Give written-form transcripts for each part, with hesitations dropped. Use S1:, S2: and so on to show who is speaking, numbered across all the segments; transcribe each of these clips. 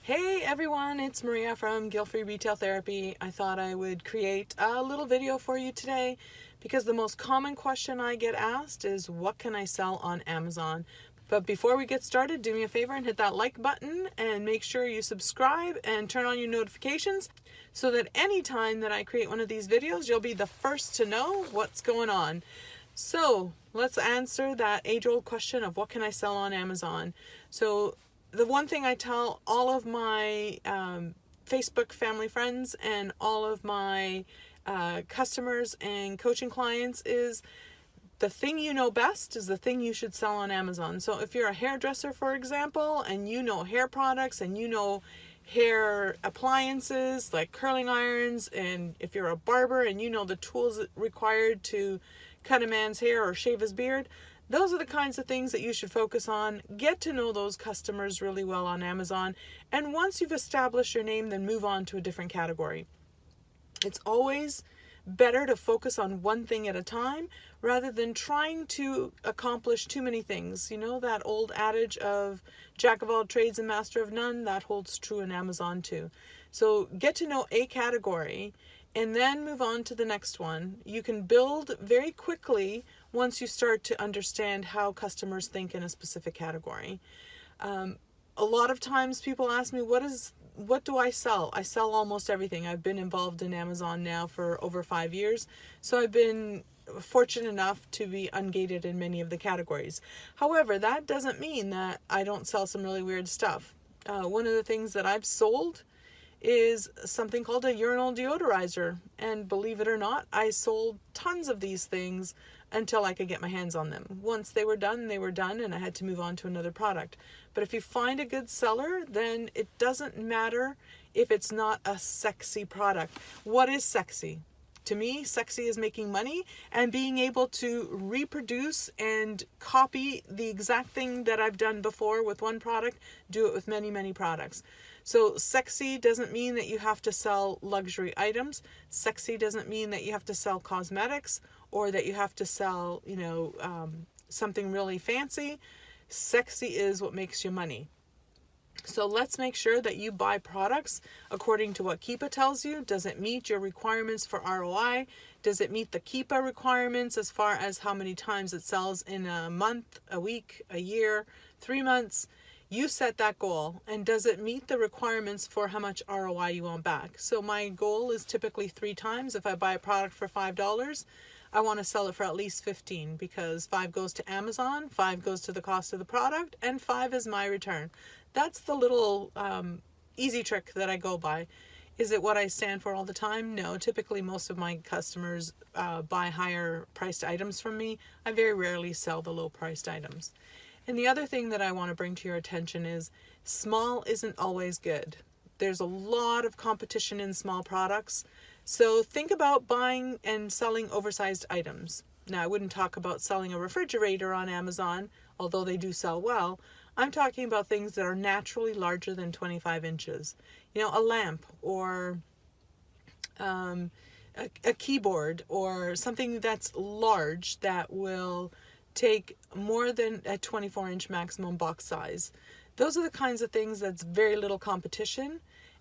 S1: Hey everyone, it's Maria from Guilt-Free Retail Therapy. I thought I would create a little video for you today because the most common question I get asked is what can I sell on Amazon? But before we get started, do me a favor and hit that like button and make sure you subscribe and turn on your notifications so that anytime that I create one of these videos, you'll be the first to know what's going on. So let's answer that age-old question of what can I sell on Amazon? So the one thing I tell all of my Facebook family friends and all of my customers and coaching clients is the thing you know best is the thing you should sell on Amazon. So if you're a hairdresser, for example, and you know hair products and you know hair appliances like curling irons, and if you're a barber and you know the tools required to cut a man's hair or shave his beard, those are the kinds of things that you should focus on. Get to know those customers really well on Amazon. And once you've established your name, then move on to a different category. It's always better to focus on one thing at a time rather than trying to accomplish too many things. You know, that old adage of jack of all trades and master of none, that holds true in Amazon too. So get to know a category and then move on to the next one. You can build very quickly once you start to understand how customers think in a specific category. A lot of times people ask me, what do I sell? I sell almost everything. I've been involved in Amazon now for over 5 years, so I've been fortunate enough to be ungated in many of the categories. However, that doesn't mean that I don't sell some really weird stuff. One of the things that I've sold is something called a urinal deodorizer, and believe it or not, I sold tons of these things until I could get my hands on them. Once they were done, and I had to move on to another product. But if you find a good seller, then it doesn't matter if it's not a sexy product. What is sexy? To me, sexy is making money and being able to reproduce and copy the exact thing that I've done before with one product, do it with many, many products. So sexy doesn't mean that you have to sell luxury items. Sexy doesn't mean that you have to sell cosmetics or that you have to sell, something really fancy. Sexy is what makes you money. So let's make sure that you buy products according to what Keepa tells you. Does it meet your requirements for ROI? Does it meet the Keepa requirements as far as how many times it sells in a month, a week, a year, 3 months? You set that goal, and does it meet the requirements for how much ROI you want back? So my goal is typically 3 times. If I buy a product for $5, I want to sell it for at least 15 because 5 goes to Amazon, 5 goes to the cost of the product, and 5 is my return. That's the little easy trick that I go by. Is it what I stand for all the time? No, typically most of my customers buy higher priced items from me. I very rarely sell the low priced items. And the other thing that I want to bring to your attention is small isn't always good. There's a lot of competition in small products. So think about buying and selling oversized items. Now, I wouldn't talk about selling a refrigerator on Amazon, although they do sell well. I'm talking about things that are naturally larger than 25 inches. You know, a lamp or a keyboard or something that's large that will take more than a 24-inch maximum box size. Those are the kinds of things that's very little competition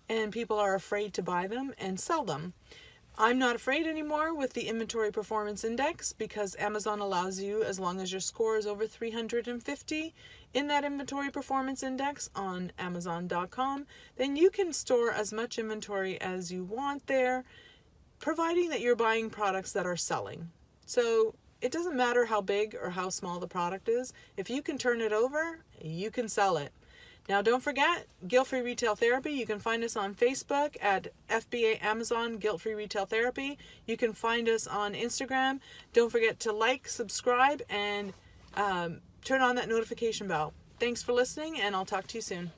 S1: and people are afraid to buy them and sell them. I'm not afraid anymore with the Inventory Performance Index because Amazon allows you, as long as your score is over 350 in that Inventory Performance Index on Amazon.com, then you can store as much inventory as you want there, providing that you're buying products that are selling. So it doesn't matter how big or how small the product is. If you can turn it over, you can sell it. Now, don't forget, Guilt-Free Retail Therapy. You can find us on Facebook at FBA Amazon Guilt-Free Retail Therapy. You can find us on Instagram. Don't forget to like, subscribe, and turn on that notification bell. Thanks for listening, and I'll talk to you soon.